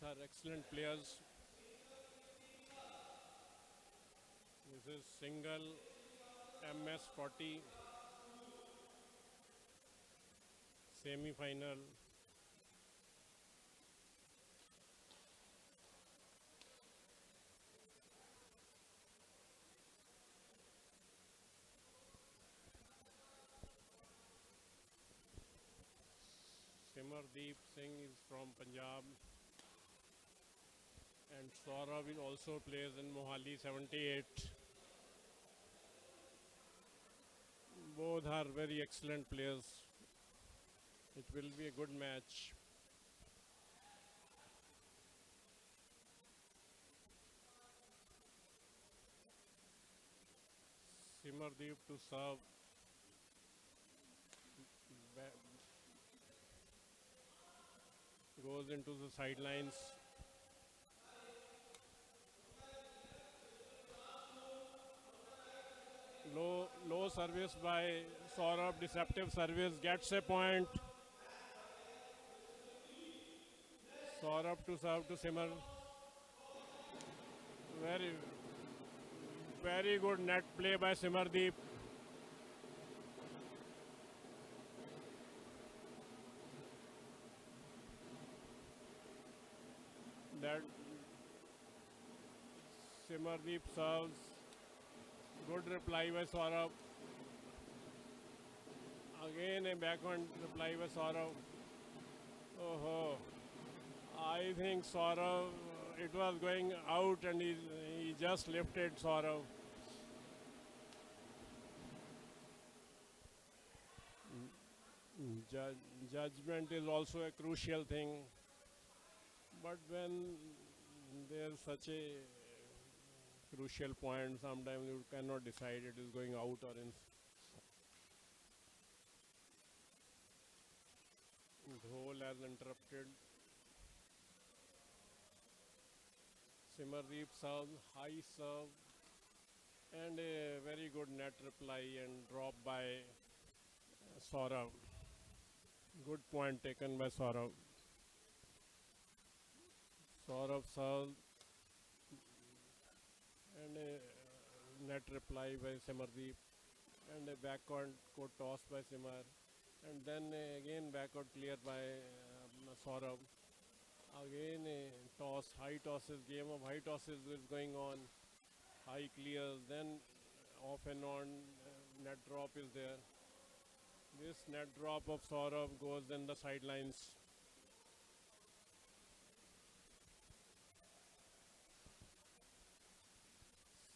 Both are excellent players. This is single MS40 semi-final. Simardeep Singh is from Punjab, and Saurabh is also plays in Mohali 78. Both are very excellent players. It will be a good match. Simardeep to serve, goes into the sidelines. Low service by Saurabh, deceptive service, gets a point. Saurabh to serve to Simar. Very, very good net play by Simardeep. That Simardeep serves. Good reply by Saurabh. Again a backhand reply by Saurabh. Oh, I think Saurabh, it was going out and he just lifted Saurabh. Judgment is also a crucial thing, but when there's such a crucial point, sometimes you cannot decide it is going out or in. Dhol has interrupted. Simardeep serves, high serve, and a very good net reply and drop by Saurabh. Good point taken by Saurabh. Saurabh serves and a net reply by Simardeep and a backward court toss by Simar, and then again backward clear by Saurabh. Again a toss, high tosses, game of high tosses is going on. High clears, then off and on net drop is there. This net drop of Saurabh goes in the sidelines.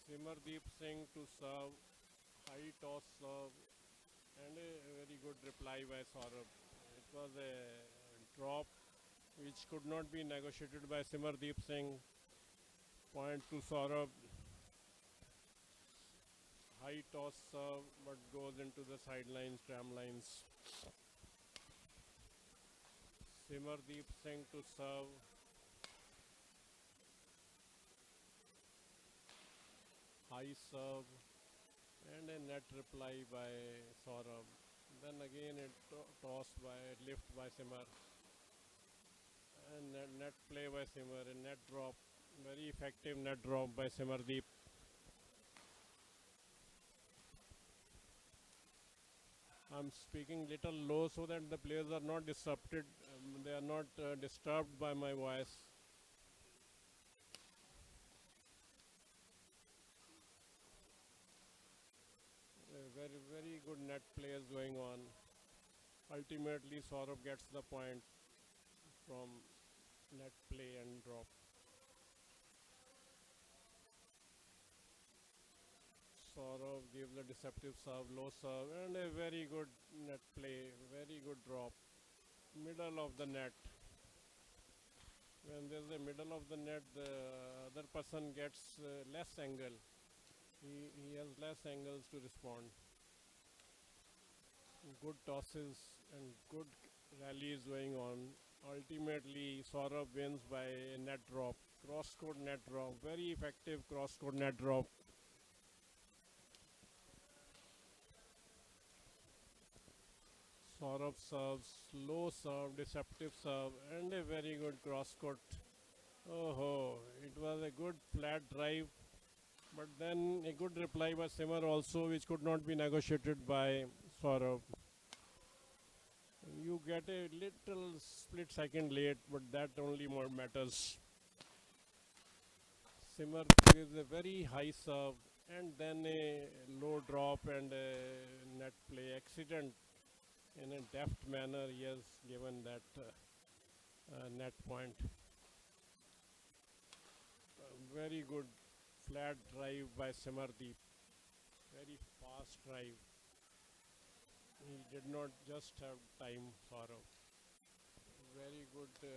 Simardeep Singh to serve, high toss serve, and a very good reply by Saurabh. It was a drop which could not be negotiated by Simardeep Singh. Point to Saurabh. High toss serve, but goes into the sidelines, tram lines. Simardeep Singh to serve. High serve and a net reply by Saurabh. Then again a toss by lift by Simar and net play by Simar, a net drop. Very effective net drop by Simardeep. I'm speaking little low so that the players are not disrupted. They are not disturbed by my voice. Very, very good net plays going on. Ultimately, Saurabh gets the point from net play and drop. Saurabh gives a deceptive serve, low serve, and a very good net play, very good drop. Middle of the net. When there's a middle of the net, the other person gets less angle. He has less angles to respond. Good tosses and good rallies going on. Ultimately, Saurabh wins by a net drop. Cross-court net drop. Very effective cross-court net drop. Saurabh serves, low serve, deceptive serve, and a very good cross-court Oh, it was a good flat drive, but then a good reply by Simmer also, which could not be negotiated by Saurav. You get a little split second late, but that only more matters. Simmer gives a very high serve and then a low drop and a net play accident in a deft manner. He has given that net point. Very good flat drive by Simardeep. Very fast drive. He did not just have time, Saurav. Very good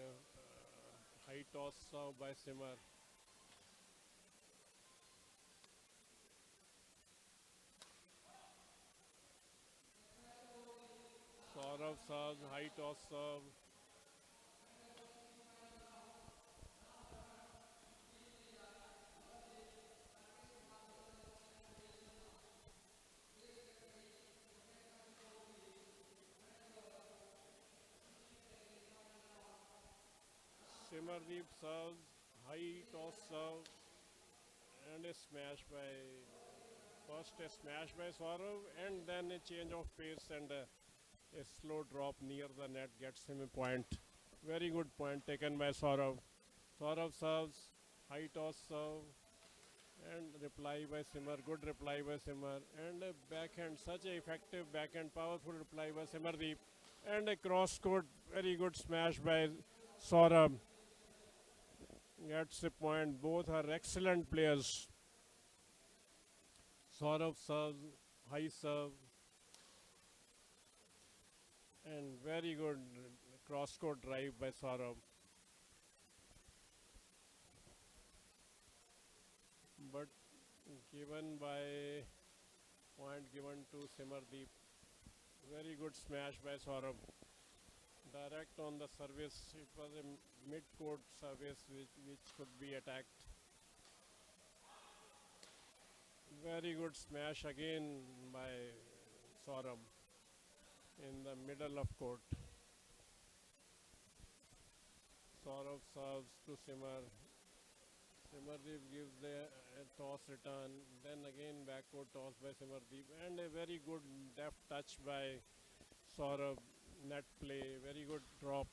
high toss serve by Simar. Saurav serves, high toss serve. Simardeep serves, high toss serve, and a smash by first a smash by Saurav, and then a change of pace and a slow drop near the net gets him a point. Very good point taken by Saurav. Saurav serves, high toss serve, and reply by Simmer. Good reply by Simmer, and a backhand, such a effective backhand, powerful reply by Simardeep, and a cross court, very good smash by Saurav. Gets a point. Both are excellent players. Saurav serves, high serve, and very good cross court drive by Saurav. But given by point given to Simardeep. Very good smash by Saurav. Direct on the service. It was a mid-court service which could be attacked. Very good smash again by Saurav in the middle of court. Saurav serves to Simar. Simardeep gives the toss return. Then again backcourt toss by Simardeep. And a very good deft touch by Saurav. Net play. Very good drop.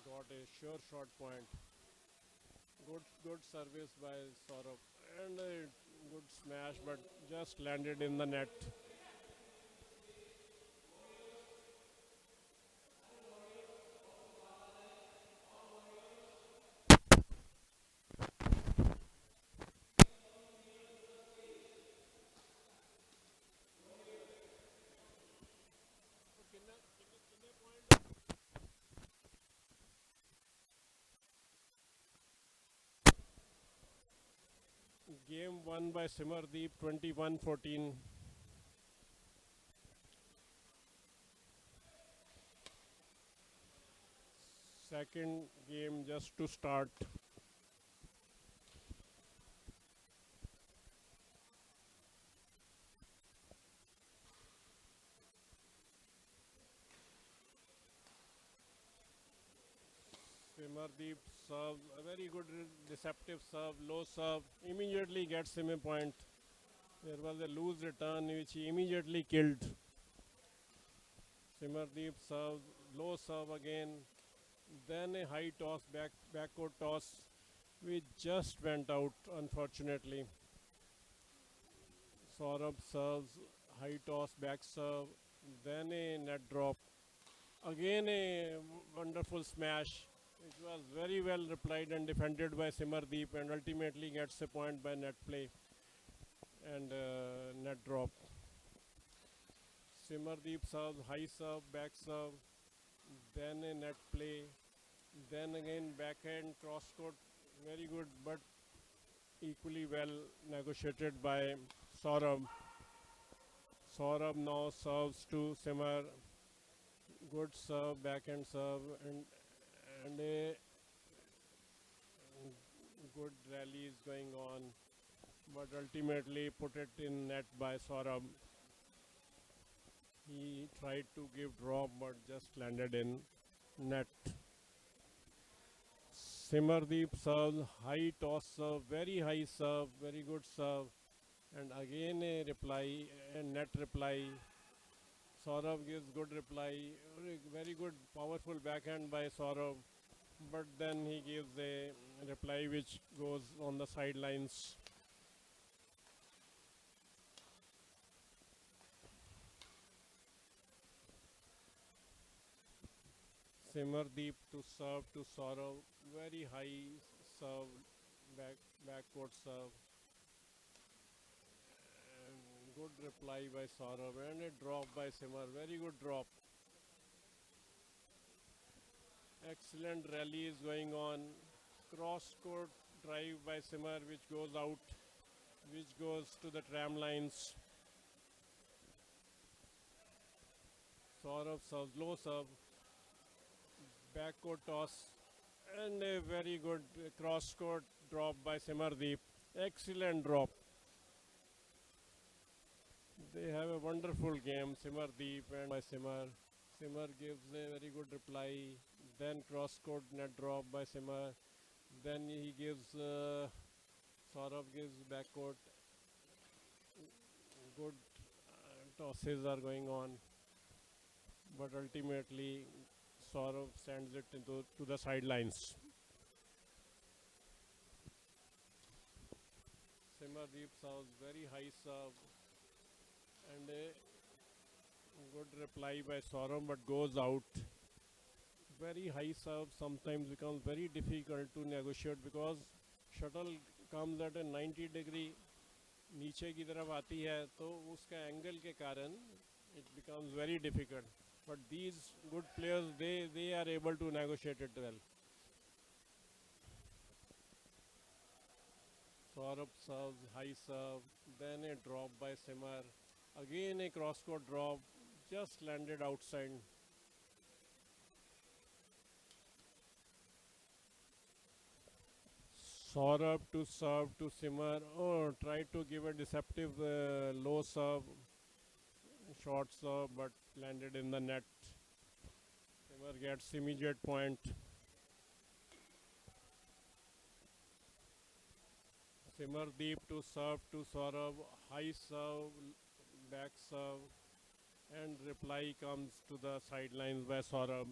Got a sure shot point. Good service by Saurav. And a good smash, but just landed in the net. Game won by Simardeep 21-14. Second game just to start. Simardeep serves a very good deceptive serve, low serve, immediately gets him a point. There was a loose return which he immediately killed. Simardeep serves, low serve again, then a high toss, backcourt toss, which just went out unfortunately. Saurabh serves, high toss, back serve, then a net drop. Again a wonderful smash. It was very well replied and defended by Simardeep and ultimately gets a point by net play and net drop. Simardeep serves, high serve, back serve, then a net play, then again backhand cross court, very good but equally well negotiated by Saurabh. Saurabh now serves to Simar, good serve, backhand serve, and a good rally is going on, but ultimately put it in net by Saurabh. He tried to give drop, but just landed in net. Simardeep serves high toss serve, very high serve, very good serve, and again a reply, a net reply. Saurabh gives good reply, very good, powerful backhand by Saurabh, but then he gives a reply which goes on the sidelines. Simardeep to serve to Saurabh, very high serve, back backcourt serve, and good reply by Saurabh, and a drop by Simar, very good drop. Excellent rally is going on. Cross court drive by Simar, which goes out, which goes to the tram lines. Saurabh serves low serve, backcourt toss, and a very good cross court drop by Simardeep. Excellent drop. They have a wonderful game, Simardeep and by Simar. Simar gives a very good reply. Then cross court net drop by Simar. Then he gives Saurabh gives backcourt. Good tosses are going on, but ultimately Saurabh sends it into to the sidelines. Simardeep serves very high serve and a good reply by Saurabh, but goes out. Very high serve sometimes becomes very difficult to negotiate because shuttle comes at a 90 degree नीचे की तरफ आती है तो उसका angle के कारण it becomes very difficult. But these good players, they are able to negotiate it well. Saurabh serves high serve, then a drop by Simar, again a cross court drop, just landed outside. Saurabh to serve to Simar. Oh, tried to give a deceptive low serve, short serve, but landed in the net. Simar gets immediate point. Simardeep to serve to Saurabh. High serve, back serve, and reply comes to the sidelines by Saurabh.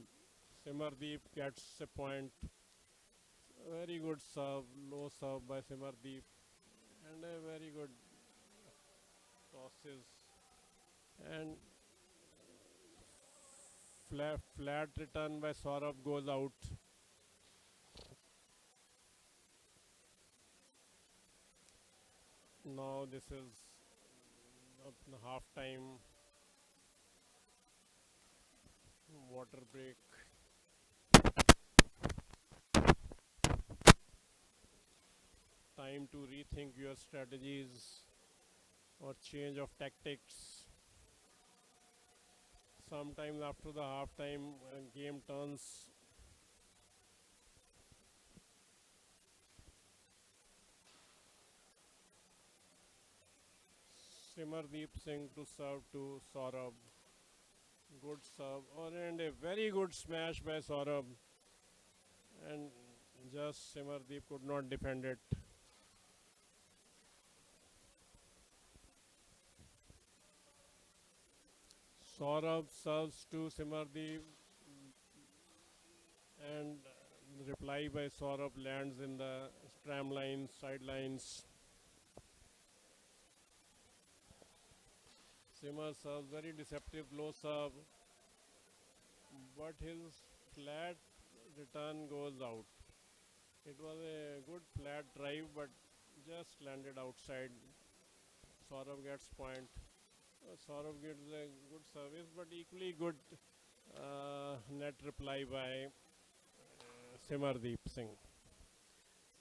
Simardeep gets a point. Very good serve, low serve by Simardeep, and a very good tosses. And flat return by Saurabh goes out. Now this is half time, water break. Time to rethink your strategies or change of tactics. Sometimes after the half time, game turns. Simardeep Singh to serve to Saurabh. Good serve, and a very good smash by Saurabh. And just Simardeep could not defend it. Saurabh serves to Simardeep, and reply by Saurabh lands in the tram lines, sidelines. Simar serves very deceptive low serve, but his flat return goes out. It was a good flat drive, but just landed outside. Saurabh gets point. Saurabh gets a good service, but equally good net reply by Simardeep Singh.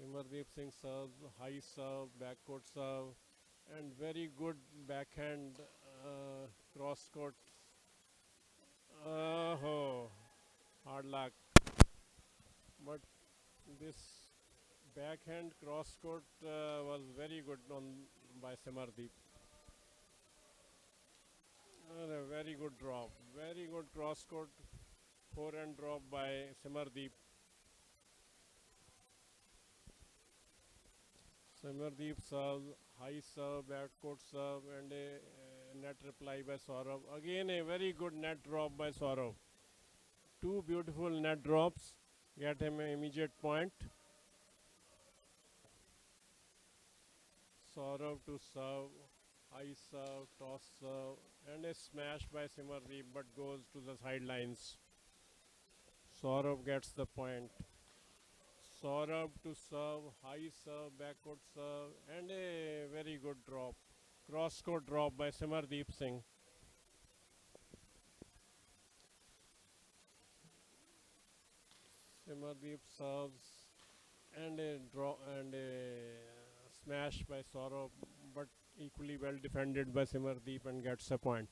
Simardeep Singh serves high serve, backcourt serve, and very good backhand cross court. Oh, hard luck. But this backhand cross court was very good on by Simardeep. And a very good drop, very good cross court forehand drop by Simardeep. Simardeep serve, high serve, backcourt serve, and a net reply by Saurav. Again, a very good net drop by Saurav. Two beautiful net drops get him an immediate point. Saurav to serve, high serve, toss serve, and a smash by Simardeep but goes to the sidelines. Saurav gets the point. Saurabh to serve, high serve, backward serve, and a very good drop. Cross court drop by Simardeep Singh. Simardeep serves and a draw and a smash by Saurabh, but equally well defended by Simardeep and gets a point.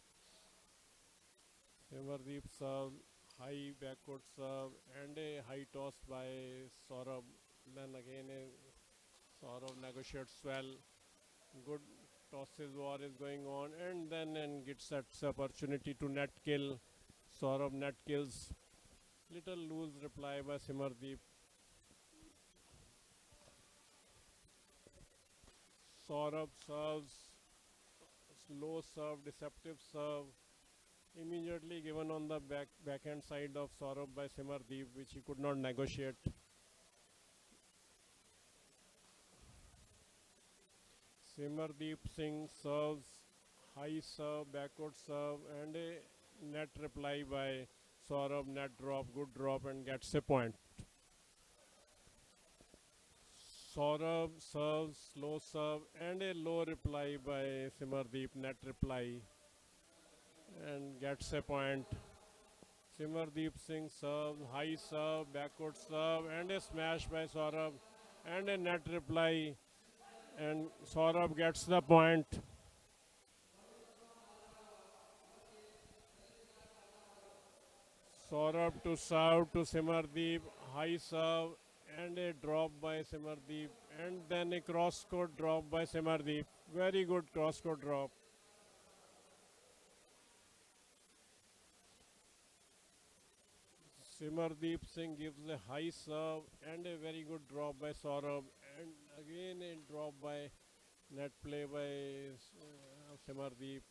Simardeep serve, high backward serve, and a high toss by Saurabh. Then again a Saurabh negotiates well. Good tosses war is going on, and then and gets that opportunity to net kill. Saurabh net kills. Little loose reply by Simardeep. Saurabh serves, slow serve, deceptive serve, immediately given on the backhand side of Saurabh by Simardeep, which he could not negotiate. Simardeep Singh serves, high serve, backward serve, and a net reply by Saurabh, net drop, good drop, and gets a point. Saurabh serves, slow serve, and a low reply by Simardeep, net reply, and gets a point. Simardeep Singh serves, high serve, backward serve, and a smash by Saurabh, and a net reply, and Saurabh gets the point. Saurabh to serve to Simardeep, high serve, and a drop by Simardeep, and then a cross court drop by Simardeep. Very good cross court drop. Simardeep Singh gives a high serve and a very good drop by Saurabh, and again a drop by net play by Simardeep.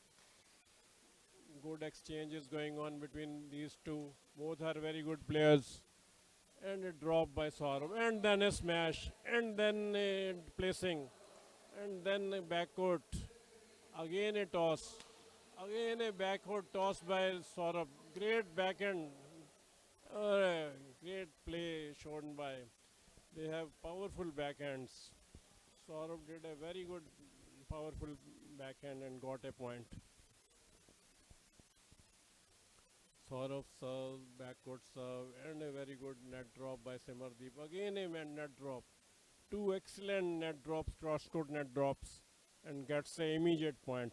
Good exchanges going on between these two. Both are very good players. And a drop by Saurabh, and then a smash, and then a placing, and then a backcourt. Again a toss. Again a backcourt toss by Saurabh. Great backhand. Great play shown by. They have powerful backhands. Saurabh did a very good, powerful backhand and got a point. Saurabh serve, backward serve, and a very good net drop by Simardeep. Again a net drop. Two excellent net drops, cross court net drops, and gets a immediate point.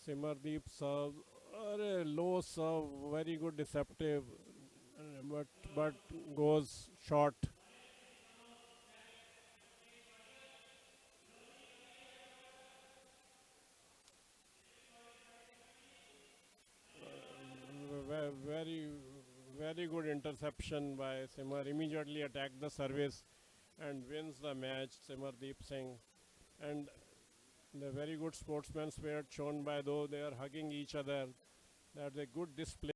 Simardeep serve, a low serve, very good deceptive, but goes short. Very, very good interception by Simar. Immediately attacked the service and wins the match. Simardeep Singh, and the very good sportsman spirit shown by though they are hugging each other. That's a good display.